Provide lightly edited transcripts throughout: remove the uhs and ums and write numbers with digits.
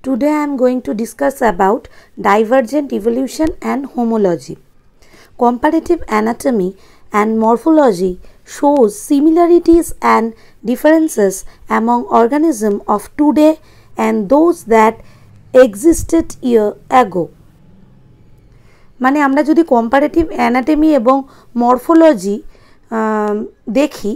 Today I am going to discuss about divergent evolution and homology. Comparative anatomy and morphology shows similarities and differences among organisms of today and those that existed year ago. মানে আমরা যদি comparative anatomy এবং morphology দেখি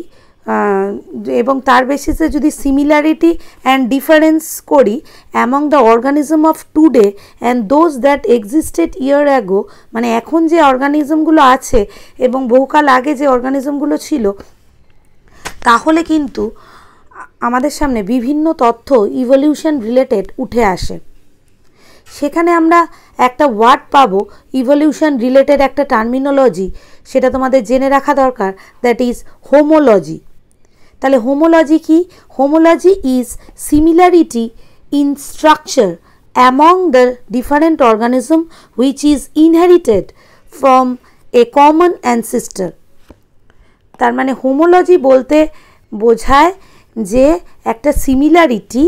এবং তার বেসিসে যদি similarity and difference করি among the organism of today and those that existed year ago, মানে এখন যে অর্গানিজমগুলো আছে এবং বহুকাল আগে যে অর্গানিজমগুলো ছিল, তাহলে কিন্তু আমাদের সামনে বিভিন্ন তথ্য ইভলিউশন রিলেটেড উঠে আসে। সেখানে আমরা একটা ওয়ার্ড পাবো ইভলিউশন রিলেটেড একটা টার্মিনোলজি, সেটা তোমাদের জেনে রাখা দরকার, দ্যাট ইজ হোমোলজি। তাহলে হোমোলজি কি? Homology is similarity in structure among the different organism which is inherited from a common ancestor. তার মানে হোমোলজি বলতে বোঝায় যে একটা সিমিলারিটি,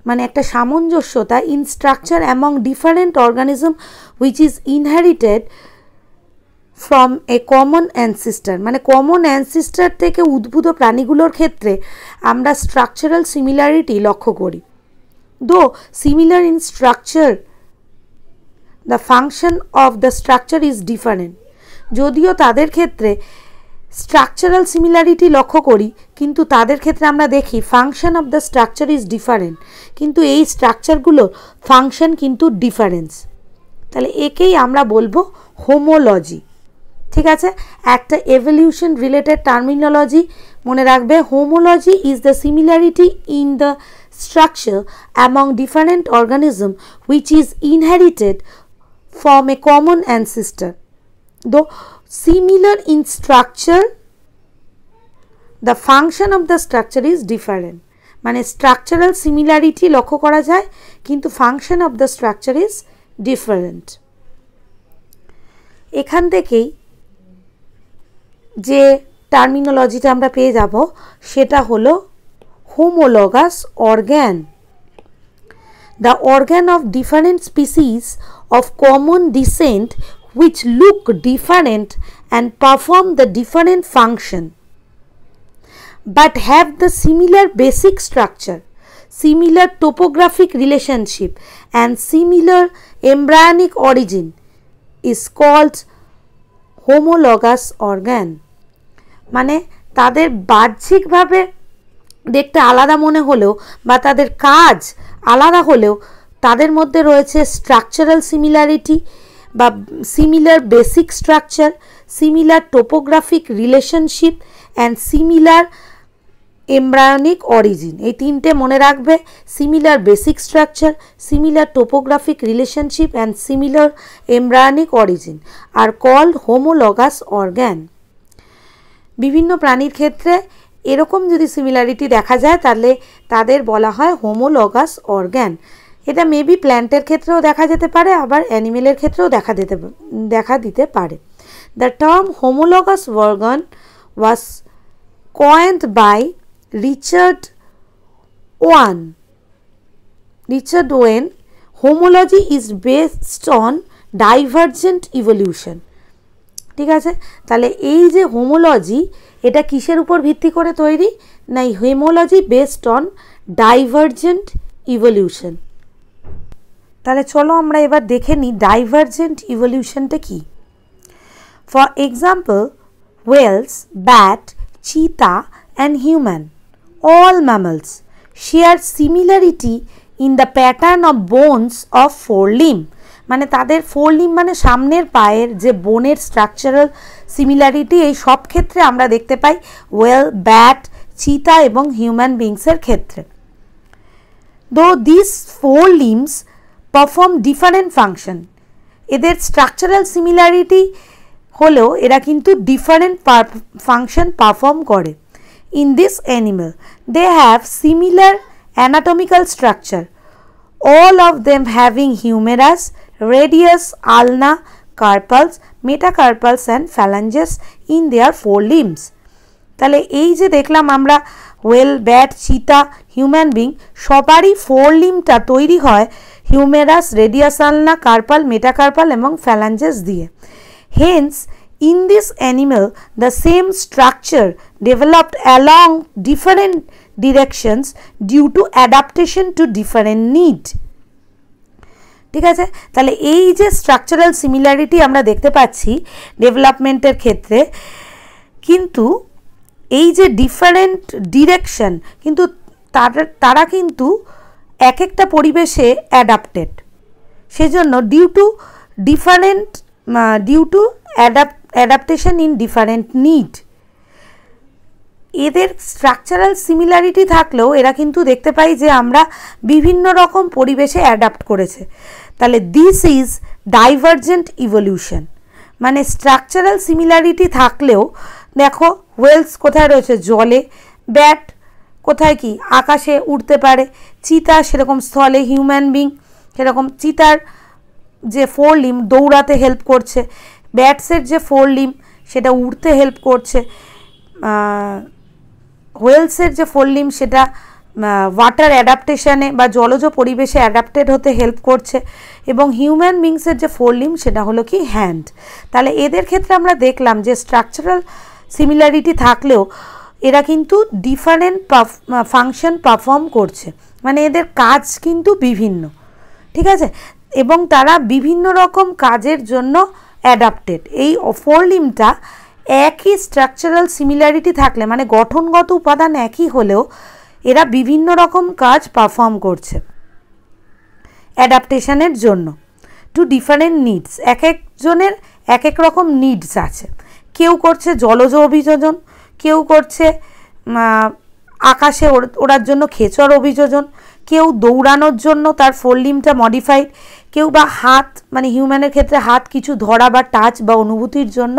মানে একটা সামঞ্জস্যতা in structure among different organism which is inherited from a common ancestor, মানে কমন অ্যানসেস্টর থেকে উদ্ভূত প্রাণীগুলোর ক্ষেত্রে আমরা স্ট্রাকচারাল সিমিলারিটি লক্ষ্য করি। দো similar in structure, the function of the structure is different. যদিও তাদের ক্ষেত্রে স্ট্রাকচারাল সিমিলারিটি লক্ষ্য করি, কিন্তু তাদের ক্ষেত্রে আমরা দেখি function of the structure is different, কিন্তু এই স্ট্রাকচারগুলোর ফাংশন কিন্তু ডিফারেন্স। তাহলে একেই আমরা বলবো হোমোলজি। ঠিক আছে, একটা এভলিউশন রিলেটেড টার্মিনোলজি মনে রাখবে। Homology is the similarity in the structure among different organism which is inherited from a common ancestor. Though similar in structure, the function of the structure is different, মানে structural similarity লক্ষ্য করা যায় কিন্তু function of the structure is different। এখান থেকেই যে টার্মিনোলজিটা আমরা পেয়ে যাব সেটা হলো homologous organ. The organ of different species of common descent which look different and perform the different function but have the similar basic structure, similar topographic relationship and similar embryonic origin is called homologous organ। মানে তাদের বাহ্যিকভাবে দেখতে আলাদা মনে হলেও বা তাদের কাজ আলাদা হলেও তাদের মধ্যে রয়েছে স্ট্রাকচারাল সিমিলারিটি বা similar basic structure, similar topographic relationship and similar embryonic origin. এই তিনটে মনে রাখবে, similar basic structure, similar topographic relationship and similar embryonic origin are called homologous organ. বিভিন্ন প্রাণীর ক্ষেত্রে এরকম যদি সিমিলারিটি দেখা যায় তাহলে তাদের বলা হয় হোমোলগাস অর্গান। এটা মেবি প্ল্যান্টের ক্ষেত্রেও দেখা যেতে পারে, আবার অ্যানিমেলের ক্ষেত্রেও দেখা দিতে পারে। The term homologous organ was coined by Richard Owen. Homology is based on divergent evolution। ঠিক আছে, তাহলে এই যে হোমোলজি এটা কিসের উপর ভিত্তি করে তৈরি? না, হোমোলজি বেসড অন ডাইভার্জেন্ট ইভলিউশন। তাহলে চলো আমরা এবার দেখে নিই ডাইভার্জেন্ট ইভলিউশনটা কি। For example, whales, bat, cheetah and human, all mammals share similarity in the pattern of bones of forelimb। মানে তাদের ফোরলিম্ব মানে সামনের পায়ের যে বোনের স্ট্রাকচারাল সিমিলারিটি এই সব ক্ষেত্রে আমরা দেখতে পাই ওয়েল, ব্যাট, চিতা এবং হিউম্যান বিংসের ক্ষেত্রে। Though this four limbs perform different function, এদের স্ট্রাকচারাল সিমিলারিটি হলেও এরা কিন্তু ডিফারেন্ট ফাংশন পারফর্ম করে। In this animal they have similar anatomical structure, all of them having humerus, radius, ulna, carpals, metacarpals and phalanges in their forelimbs। তাহলে এই যে দেখলাম আমরা হোয়েল, ব্যাট, চিতা, হিউম্যান বিং সবারই ফোর লিম্বটা তৈরি হয় humerus, radius ulna, carpal, metacarpal এবং ফ্যালাঞ্জেস দিয়ে। Hence in this animal the same structure developed along different directions due to adaptation to different need। ঠিক আছে, তাহলে এই যে স্ট্রাকচারাল সিমিলারিটি আমরা দেখতে পাচ্ছি ডেভেলপমেন্টের ক্ষেত্রে, কিন্তু এই যে ডিফারেন্ট ডিরেকশন, কিন্তু তারা কিন্তু এক একটা পরিবেশে অ্যাডাপ্টেড, সেজন্য due to adaptation in different need. এদের স্ট্রাকচারাল সিমিলারিটি থাকলেও এরা কিন্তু দেখতে পাই যে আমরা বিভিন্ন রকম পরিবেশে অ্যাডাপ্ট করেছে। তাহলে দিস ইজ ডাইভার্জেন্ট ইভলিউশন। মানে স্ট্রাকচারাল সিমিলারিটি থাকলেও দেখো হোয়েলস কোথায় রয়েছে, জলে, ব্যাট কোথায় কি আকাশে উড়তে পারে, চিতা সেরকম স্থলে, হিউম্যান বিং সেরকম চিতার যে ফোর লিম্ব দৌড়াতে হেল্প করছে, ব্যাটসের যে ফোর লিম্ব সেটা উড়তে হেল্প করছে, হোয়েলসের যে ফোর লিম্ব সেটা ওয়াটার অ্যাডাপ্টেশনে বা জলজ পরিবেশে অ্যাডাপ্টেড হতে হেল্প করছে, এবং হিউম্যান বিংসের যে ফোর লিম্ব সেটা হলো কি হ্যান্ড। তাহলে এদের ক্ষেত্রে আমরা দেখলাম যে স্ট্রাকচারাল সিমিলারিটি থাকলেও এরা কিন্তু ডিফারেন্ট ফাংশন পারফর্ম করছে, মানে এদের কাজ কিন্তু বিভিন্ন, ঠিক আছে, এবং তারা বিভিন্ন রকম কাজের জন্য অ্যাডাপ্টেড। এই ফোর লিম্বটা একই স্ট্রাকচারাল সিমিলারিটি থাকলে, মানে গঠনগত উপাদান একই হলেও এরা বিভিন্ন রকম কাজ পারফর্ম করছে অ্যাডাপ্টেশনের জন্য টু ডিফারেন্ট নিডস। এক একজনের এক এক রকম নিডস আছে। কেউ করছে জলজ অভিযোজন, কেউ করছে আকাশে ওড়ার জন্য খেচর অভিযোজন, কেউ দৌড়ানোর জন্য তার ফোর লিম্বটা মডিফাইড, কেউ বা হাত, মানে হিউম্যানের ক্ষেত্রে হাত কিছু ধরা বা টাচ বা অনুভূতির জন্য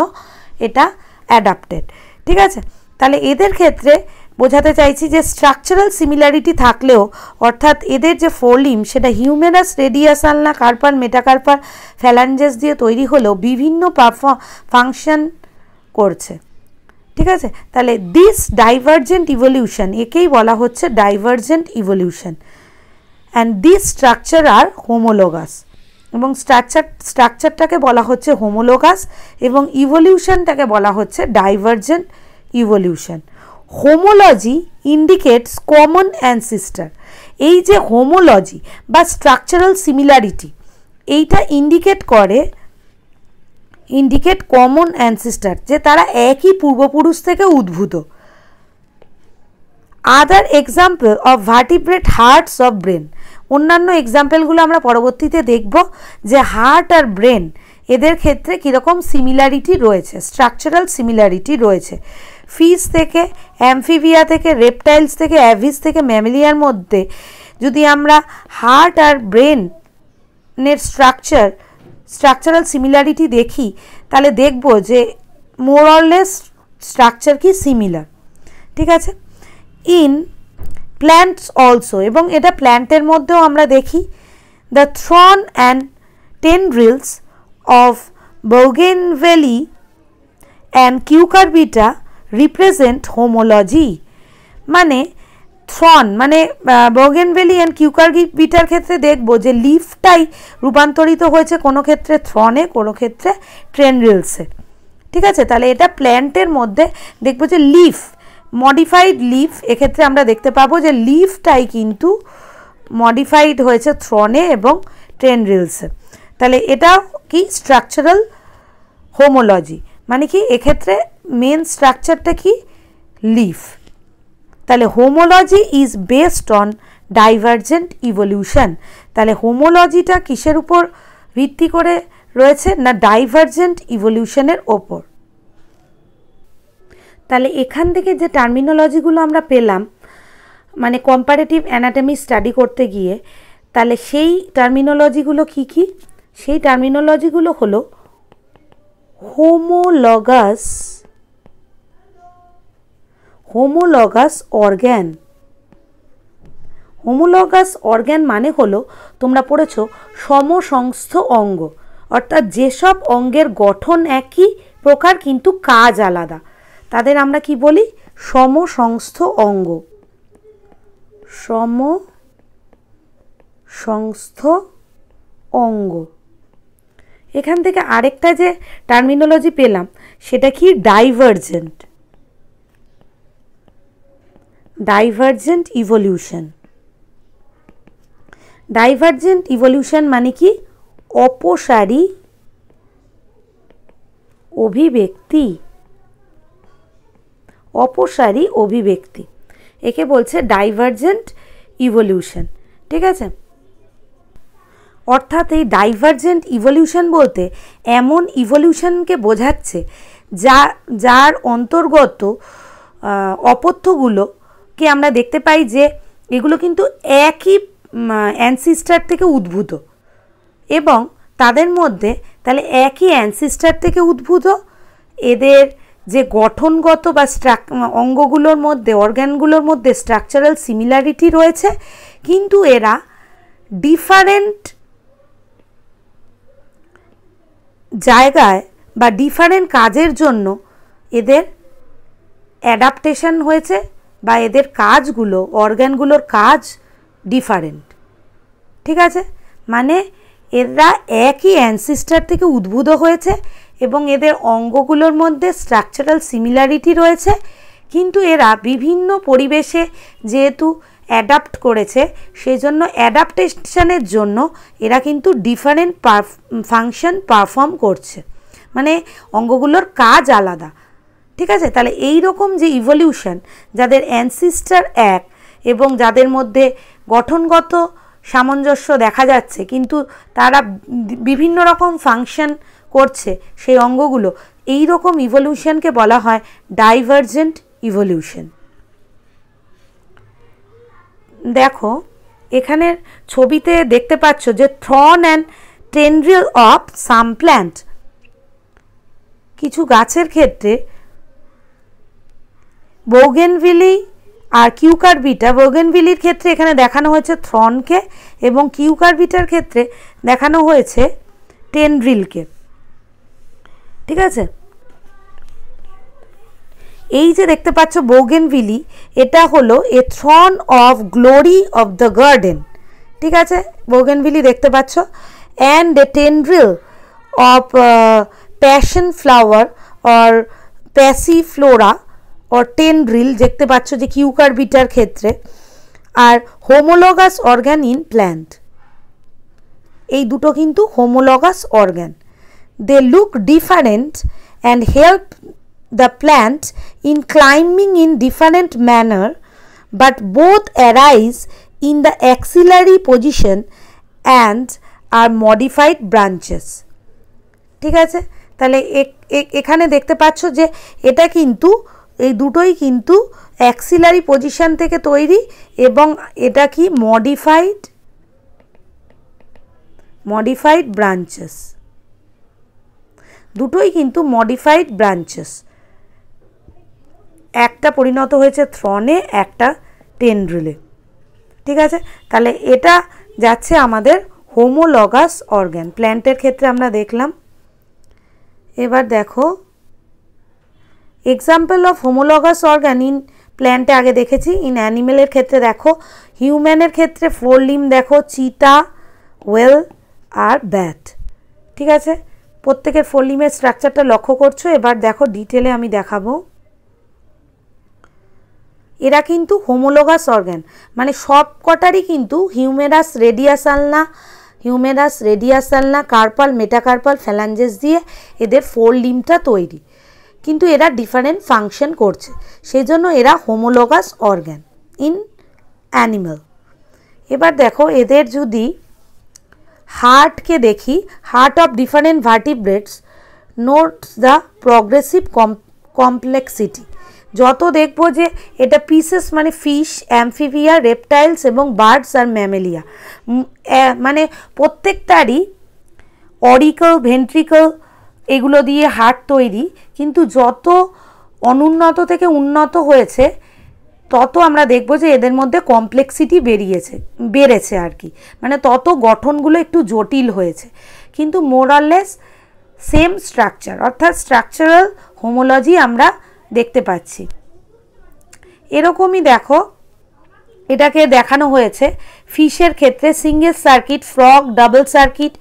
এটা অ্যাডাপ্টেড। ঠিক আছে, তাহলে এদের ক্ষেত্রে বোঝাতে চাইছি যে স্ট্রাকচারাল সিমিলারিটি থাকলেও, অর্থাৎ এদের যে ফোর লিম্ব সেটা humerus, radius ulna, carpal, metacarpal, phalanges দিয়ে তৈরি হলেও বিভিন্ন ফাংশন করছে। ঠিক আছে, তাহলে দিস ডাইভার্জেন্ট ইভলিউশন, একেই বলা হচ্ছে divergent evolution, and this structure are homologous, এবং স্ট্রাকচারটাকে বলা হচ্ছে হোমোলোগাস এবং ইভলিউশনটাকে বলা হচ্ছে divergent evolution. Homology indicates common ancestor. এই যে হোমোলজি বা স্ট্রাকচারাল সিমিলারিটি, এইটা ইন্ডিকেট কমন অ্যানসিস্টার, যে তারা একই পূর্বপুরুষ থেকে উদ্ভূত। Other example of vertebrate hearts of brain, অন্যান্য এক্সাম্পলগুলো আমরা পরবর্তীতে দেখব যে হার্ট আর ব্রেন এদের ক্ষেত্রে কীরকম সিমিলারিটি রয়েছে, স্ট্রাকচারাল সিমিলারিটি রয়েছে। ফিশ থেকে, অ্যামফিবিয়া থেকে, রেপটাইলস থেকে, অ্যাভিস থেকে, ম্যামেলিয়ার মধ্যে যদি আমরা হার্ট আর ব্রেনের স্ট্রাকচারাল সিমিলারিটি দেখি, তাহলে দেখব যে মোর অর লেস স্ট্রাকচার কি সিমিলার। ঠিক আছে, ইন প্ল্যান্টস অলসো, এবং এটা প্ল্যান্টের মধ্যেও আমরা দেখি। The thorn and tendrils of bougainvillea and cucurbita represent homology. মানে থ্রন, মানে বোগেনভেলি অ্যান্ড কিউকারবিটার ক্ষেত্রে দেখব যে লিফটাই রূপান্তরিত হয়েছে কোনো ক্ষেত্রে থ্রনে, কোনো ক্ষেত্রে টেন্ড্রিলসে। ঠিক আছে, তাহলে এটা প্ল্যান্টের মধ্যে দেখব যে লিফ, মডিফাইড লিফ, এক্ষেত্রে আমরা দেখতে পাবো যে লিফটাই কিন্তু মডিফাইড হয়েছে থ্রনে এবং টেন্ড্রিলসে। তাহলে এটা কি স্ট্রাকচারাল হোমোলজি, মানে কি এক্ষেত্রে মেন স্ট্রাকচারটা কি লিফ। তাহলে homology is based on divergent evolution. তাহলে হোমোলজিটা কিসের উপর ভিত্তি করে রয়েছে না ডাইভার্জেন্ট ইভলিউশনের ওপর। তাহলে এখান থেকে যে টার্মিনোলজিগুলো আমরা পেলাম মানে কম্পারেটিভ অ্যানাটমি স্টাডি করতে গিয়ে, তাহলে সেই টার্মিনোলজিগুলো কি কি? সেই টার্মিনোলজিগুলো হলো হোমোলগাস অর্গ্যান। হোমোলগাস অর্গ্যান মানে হলো, তোমরা পড়েছো সমসংস্থ অঙ্গ, অর্থাৎ যেসব অঙ্গের গঠন একই প্রকার কিন্তু কাজ আলাদা, তাদের আমরা কি বলি? সমসংস্থ অঙ্গ। সমসংস্থ অঙ্গ। এখান থেকে আরেকটা যে টার্মিনোলজি পেলাম সেটা কি, divergent. Divergent evolution. Divergent evolution মানে কি, অপসারী অভিব্যক্তি। অপসারী অভিব্যক্তি, একে বলছে ডাইভারজেন্ট ইভলিউশন। ঠিক আছে, অর্থাৎ এই ডাইভারজেন্ট ইভলিউশন বলতে এমন ইভলিউশনকে বোঝাচ্ছে যার অন্তর্গত অপত্যগুলোকে আমরা দেখতে পাই যে এগুলো কিন্তু একই অ্যানসিস্টার থেকে উদ্ভূত, এবং তাদের মধ্যে তাহলে একই অ্যানসিস্টার থেকে উদ্ভূত, এদের যে গঠনগত বা অঙ্গগুলোর মধ্যে, অর্গ্যানগুলোর মধ্যে স্ট্রাকচারাল সিমিলারিটি রয়েছে, কিন্তু এরা ডিফারেন্ট জায়গায় বা ডিফারেন্ট কাজের জন্য এদের অ্যাডাপ্টেশন হয়েছে, বা এদের কাজগুলো, অর্গ্যানগুলোর কাজ ডিফারেন্ট। ঠিক আছে, মানে এরা একই অ্যানসিস্টার থেকে উদ্ভূত হয়েছে এবং এদের অঙ্গগুলোর মধ্যে স্ট্রাকচারাল সিমিলারিটি রয়েছে, কিন্তু এরা বিভিন্ন পরিবেশে যেহেতু অ্যাডাপ্ট করেছে, সেই জন্য অ্যাডাপ্টেশনের জন্য এরা কিন্তু ডিফারেন্ট ফাংশন পারফর্ম করছে, মানে অঙ্গগুলোর কাজ আলাদা। ঠিক আছে, তাহলে এই রকম যে ইভলিউশন, যাদের অ্যানসিস্টার এক এবং যাদের মধ্যে গঠনগত সামঞ্জস্য দেখা যাচ্ছে, কিন্তু তারা বিভিন্ন রকম ফাংশন করছে সেই অঙ্গগুলো, এই রকম ইভলিউশনকে বলা হয় ডাইভারজেন্ট ইভলিউশন। দেখো এখানের ছবিতে দেখতে পাচ্ছ যে Throne and tendril of some plant, কিছু গাছের ক্ষেত্রে বোগেনভিলি আর কিউকারবিটা, বোগেনভিলির ক্ষেত্রে এখানে দেখানো হয়েছে থ্রনকে এবং কিউকারবিটার ক্ষেত্রে দেখানো হয়েছে টেন্ড্রিলকে। ঠিক আছে, এই যে দেখতে পাচ্ছ বোগেনভিলি, এটা হলো a thorn of glory of the garden. ঠিক আছে, বোগেনভিলি দেখতে পাচ্ছ, and a tendril of passion flower or passiflora or tendril দেখতে পাচ্ছ যে কিউকারবিটার ক্ষেত্রে, আর হোমোলগাস অর্গান ইন প্ল্যান্ট, এই দুটো কিন্তু homologous organ. They look different and help the plant in climbing in different manner, but both arise in the axillary position and are modified branches. ঠিক আছে, তাহলে এখানে দেখতে পাচ্ছ যে এটা কিন্তু এই দুটোই কিন্তু অ্যাক্সিলারি পজিশন থেকে তৈরি, এবং এটা কি মডিফাইড ব্রাঞ্চেস, দুটোই কিন্তু মডিফাইড ব্রাঞ্চেস, একটা পরিণত হয়েছে থ্রনে, একটা টেন্ড্রিলে। ঠিক আছে, তাহলে এটা যাচ্ছে আমাদের হোমোলগাস অর্গান। প্ল্যান্টের ক্ষেত্রে আমরা দেখলাম। এবার দেখো example of homologous organ in প্ল্যান্টে আগে দেখেছি, ইন অ্যানিমেলের ক্ষেত্রে দেখো, হিউম্যানের ক্ষেত্রে 4 লিম্ব দেখো, চিতা, ওয়েল আর ব্যাট। ঠিক আছে, প্রত্যেকের 4 লিম্বের স্ট্রাকচারটা লক্ষ্য করছো। এবার দেখো ডিটেলে আমি দেখাবো। এরা কিন্তু হোমোলগাস অর্গান, মানে সব কটারই কিন্তু হিউমেরাস রেডিয়াসালনা কার্পাল, মেটাকার্পাল, ফ্যালাঞ্জেস দিয়ে এদের 4 লিম্বটা তৈরি, কিন্তু এরা ডিফারেন্ট ফাংশন করছে, সেই জন্য এরা হোমোলগাস অর্গান ইন অ্যানিমাল। এবার দেখো এদের যদি হার্টকে দেখি, heart of different ভার্টিব্রেটস notes the progressive complexity. যত দেখবো যে এটা পিসেস মানে ফিশ, অ্যামফিবিয়া, রেপটাইলস এবং বার্ডস আর ম্যামেলিয়া, মানে প্রত্যেকটারই অরিকল, ভেন্ট্রিকল এগুলো দিয়ে হার্ট তৈরি, কিন্তু যত অনুন্নত থেকে উন্নত হয়েছে তত আমরা দেখব যে এদের মধ্যে কমপ্লেক্সিটি বেড়েছে আর কি, মানে তত গঠনগুলো একটু জটিল হয়েছে, কিন্তু মোরাললেস সেম স্ট্রাকচার, অর্থাৎ স্ট্রাকচারাল হোমোলজি আমরা দেখতে পাচ্ছি। এরকমই দেখো এটাকে দেখানো হয়েছে ফিশের ক্ষেত্রে single circuit, frog double circuit,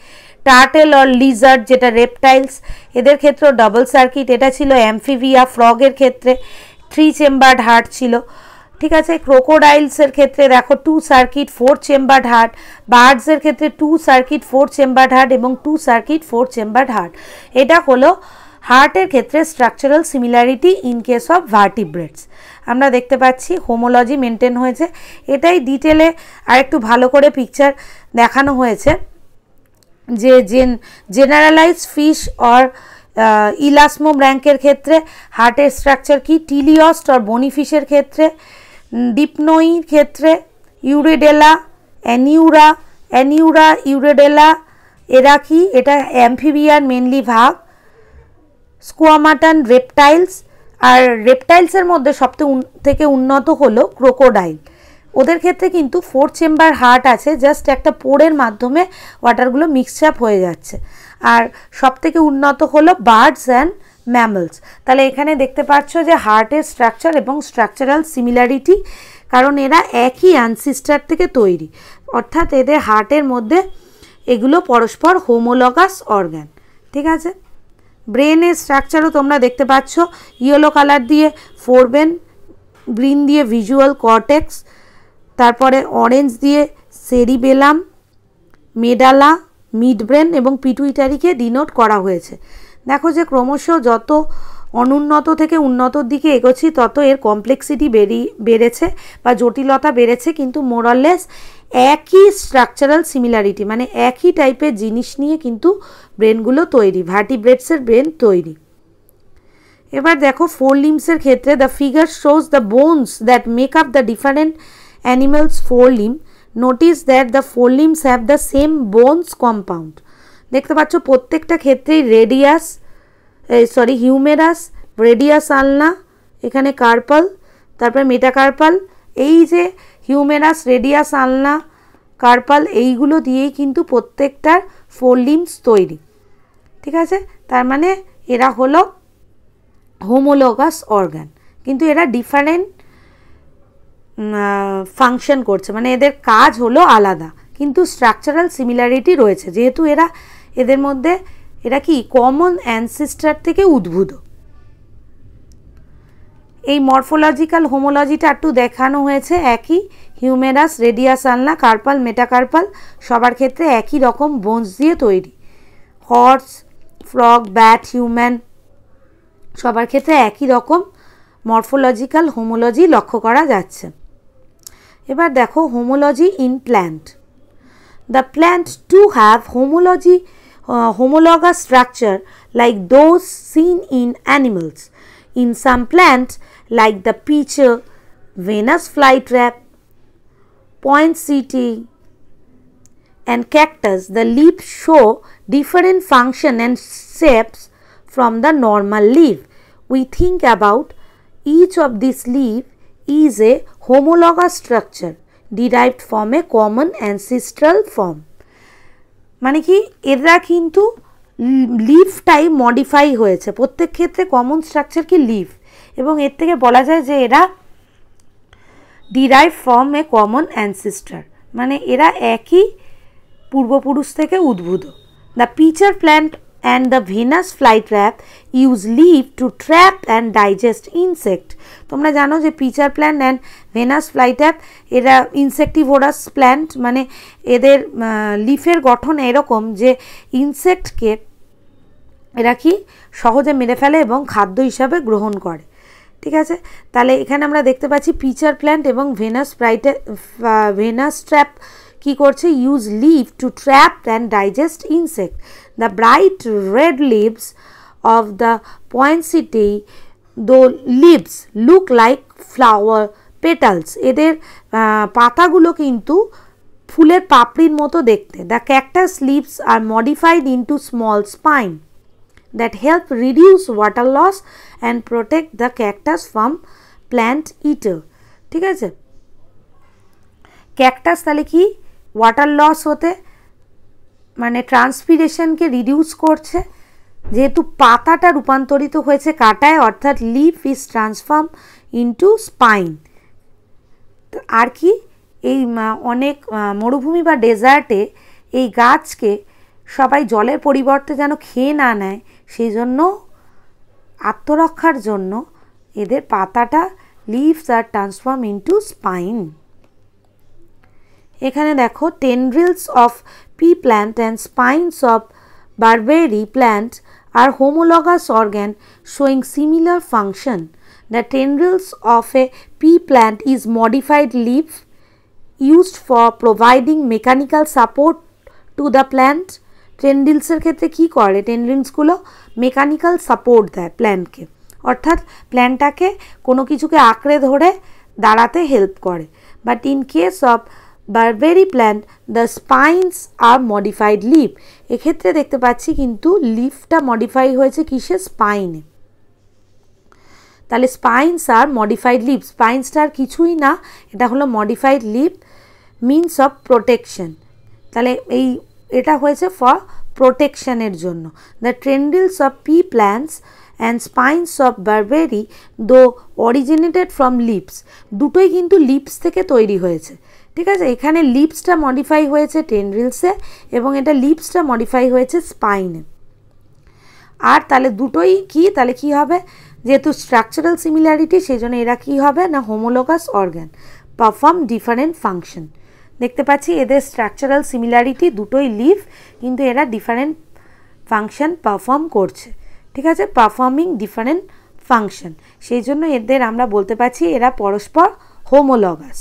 turtle or Lizaad যেটা রেপটাইলস এদের ক্ষেত্রেও ডাবল সার্কিট। এটা ছিল অ্যামফিবিয়া, ফ্রগের ক্ষেত্রে 3 চেম্বার্ড হার্ট ছিল। ঠিক আছে, ক্রোকোডাইলসের ক্ষেত্রে দেখো 2 সার্কিট 4 চেম্বার্ড হার্ট, বার্ডসের ক্ষেত্রে 2 সার্কিট 4 চেম্বার্ড হার্ট এবং 2 সার্কিট 4 চেম্বার্ড হার্ট। এটা হলো হার্টের ক্ষেত্রে structural similarity in case of ভার্টিব্রেটস। আমরা দেখতে পাচ্ছি হোমোলজি মেনটেন হয়েছে। এটাই ডিটেলে আরেকটু ভালো করে পিকচার দেখানো হয়েছে যে জেনারেলাইজ ফিশ অর ইলাসমোব্র্যাঙ্কের ক্ষেত্রে হার্টের স্ট্রাকচার কি, টিলিয়স্ট অর বনিফিশের ক্ষেত্রে, ডিপনোইর ক্ষেত্রে ইউরেডেলা, অ্যানিউরা, ইউরেডেলা এরা কি, এটা অ্যামফিবিয়ার মেনলি ভাগ, স্কোয়ামাটান রেপটাইলস। আর রেপটাইলসের মধ্যে সবথেকে উন্নত হলো ক্রোকোডাইল। ওদের ক্ষেত্রে কিন্তু 4 চেম্বার হার্ট আছে, জাস্ট একটা পোরের মাধ্যমে ওয়াটারগুলো মিক্সচাপ হয়ে যাচ্ছে। আর সবথেকে উন্নত হলো বার্ডস অ্যান্ড ম্যামলস। তাহলে এখানে দেখতে পাচ্ছ যে হার্টের স্ট্রাকচার এবং স্ট্রাকচারাল সিমিলারিটি, কারণ এরা একই অ্যানসিস্টার থেকে তৈরি, অর্থাৎ এদের হার্টের মধ্যে এগুলো পরস্পর হোমোলগাস অর্গান। ঠিক আছে, ব্রেনের স্ট্রাকচারও তোমরা দেখতে পাচ্ছ, ইয়েলো কালার দিয়ে ফোরবেন, গ্রিন দিয়ে ভিজুয়াল কর্টেক্স, তারপরে অরেঞ্জ দিয়ে সেরিবেলাম, মেডালা, মিড ব্রেন এবং পিটুইটারিকে ডিনোট করা হয়েছে। দেখো যে ক্রমশ যত অনুন্নত থেকে উন্নতর দিকে এগোচ্ছি তত এর কমপ্লেক্সিটি বেড়েছে বা জটিলতা বেড়েছে, কিন্তু মোরাললেস একই স্ট্রাকচারাল সিমিলারিটি, মানে একই টাইপের জিনিস নিয়ে কিন্তু ব্রেনগুলো তৈরি, ভার্টিব্রেটসের ব্রেন তৈরি। এবার দেখো ফোর লিম্বসের ক্ষেত্রে the figure shows the bones that make up the different animals four limb. Notice that the four limbs have the same bones compound. দেখতে পাচ্ছ প্রত্যেকটা ক্ষেত্রেই হিউমেরাস, রেডিয়াস আলনা, এখানে কার্পাল, তারপরে মেটাকার্পাল। এই যে হিউমেরাস, রেডিয়াস আলনা, কার্পাল এইগুলো দিয়েই কিন্তু প্রত্যেকটার ফোর লিম্বস তৈরি। ঠিক আছে, তার মানে এরা হলো হোমোলোগাস অর্গান, কিন্তু এরা ডিফারেন্ট ফাংশন করছে, মানে এদের কাজ হলো আলাদা, কিন্তু স্ট্রাকচারাল সিমিলারিটি রয়েছে, যেহেতু এদের মধ্যে এরা কি কমন অ্যানসিস্টার থেকে উদ্ভূত। এই মরফোলজিক্যাল হোমোলজিটা একটু দেখানো হয়েছে, একই humerus, radius ulna, carpal, metacarpal সবার ক্ষেত্রে একই রকম বোনস দিয়ে তৈরি। হর্স, ফ্রগ, ব্যাট, হিউম্যান সবার ক্ষেত্রে একই রকম মরফোলজিক্যাল হোমোলজি লক্ষ্য করা যাচ্ছে। এবার দেখো homology in plant. The plant to have homologous structure like those seen in animals. In some plants like the pitcher, Venus flytrap, poinsettia and cactus, the leaves show different function and shapes from the normal leaf. We think about each of these leaf is a homologous structure derived from a common ancestral form. মানে কি, এরা কিন্তু লিফটাই modify হয়েছে, প্রত্যেক ক্ষেত্রে common structure কি leaf, এবং এর থেকে বলা যায় যে এরা derive from a common ancestor, মানে এরা একই পূর্বপুরুষ থেকে উদ্ভূত। The pitcher plant and the Venus flytrap use leave to trap and digest insect. তোমরা জানো যে pitcher plant and Venus flytrap এরা ইনসেক্টিভোরাস প্ল্যান্ট, মানে এদের লিফের গঠন এরকম যে ইনসেক্টকে এরা কি সহজে মেরে ফেলে এবং খাদ্য হিসাবে গ্রহণ করে। ঠিক আছে, তাহলে এখানে আমরা দেখতে পাচ্ছি পিচার প্ল্যান্ট এবং ভেনাস ট্র্যাপ কি করছে, use leave to trap and digest insect. The bright red leaves of the poinsettia though leaves look like flower petals, এদের পাতাগুলো কিন্তু ফুলের পাপড়ির মতো দেখতে। The cactus leaves are modified into small spine that help reduce water loss and protect the cactus from plant eater. ঠিক আছে, cactus তাহলে কি ওয়াটার লস হতে মানে ট্রান্সপিরেশনকে রিডিউস করছে, যেহেতু পাতাটা রূপান্তরিত হয়েছে কাঁটায়, অর্থাৎ leaf is transform into spine. আর কি এই অনেক মরুভূমি বা ডেজার্টে এই গাছকে সবাই জলের পরিবর্তে যেন খেয়ে না নেয়, সেই জন্য আত্মরক্ষার জন্য এদের পাতাটা leaves are transform into spine. এখানে দেখো tendrils of pea plant and spines of barberry plant are homologous organ showing similar function. The tendrils of a pea plant is modified leaf used for providing mechanical support to the plant. টেন্ড্রিলসের ক্ষেত্রে কী করে, টেন্ড্রিলসগুলো mechanical support দেয় প্ল্যান্টকে, অর্থাৎ প্ল্যান্টটাকে কোনো কিছুকে আঁকড়ে ধরে দাঁড়াতে help করে। But in case of barberry plant the spines are modified leaf, এক্ষেত্রে দেখতে পাচ্ছি কিন্তু লিফটা মডিফাই হয়েছে কিসে, স্পাইনে। তাহলে স্পাইনস আর মডিফাইড লিফ, স্পাইনসটা আর কিছুই না, এটা হলো modified leaf means of protection. তাহলে এটা হয়েছে ফর প্রোটেকশনের জন্য। The tendrils of pea plants and spines of barberry though originated from leaves, দুটোই কিন্তু লিভস থেকে তৈরি হয়েছে, ঠিক আছে। এখানে লিভসটা মডিফাই হয়েছে টেন্ড্রিলসে এবং এটা লিভসটা মডিফাই হয়েছে স্পাইনে। আর তাহলে দুটোই কি, তাহলে কি হবে, যেহেতু স্ট্রাকচারাল সিমিলারিটি সেই জন্য এরা কী হবে না homologous organ, perform different function. দেখতে পাচ্ছি এদের স্ট্রাকচারাল সিমিলারিটি, দুটোই লিভ কিন্তু এরা ডিফারেন্ট ফাংশন পারফর্ম করছে, ঠিক আছে, পারফর্মিং ডিফারেন্ট ফাংশন, সেই জন্য এদের আমরা বলতে পারছি এরা পরস্পর হোমোলগাস।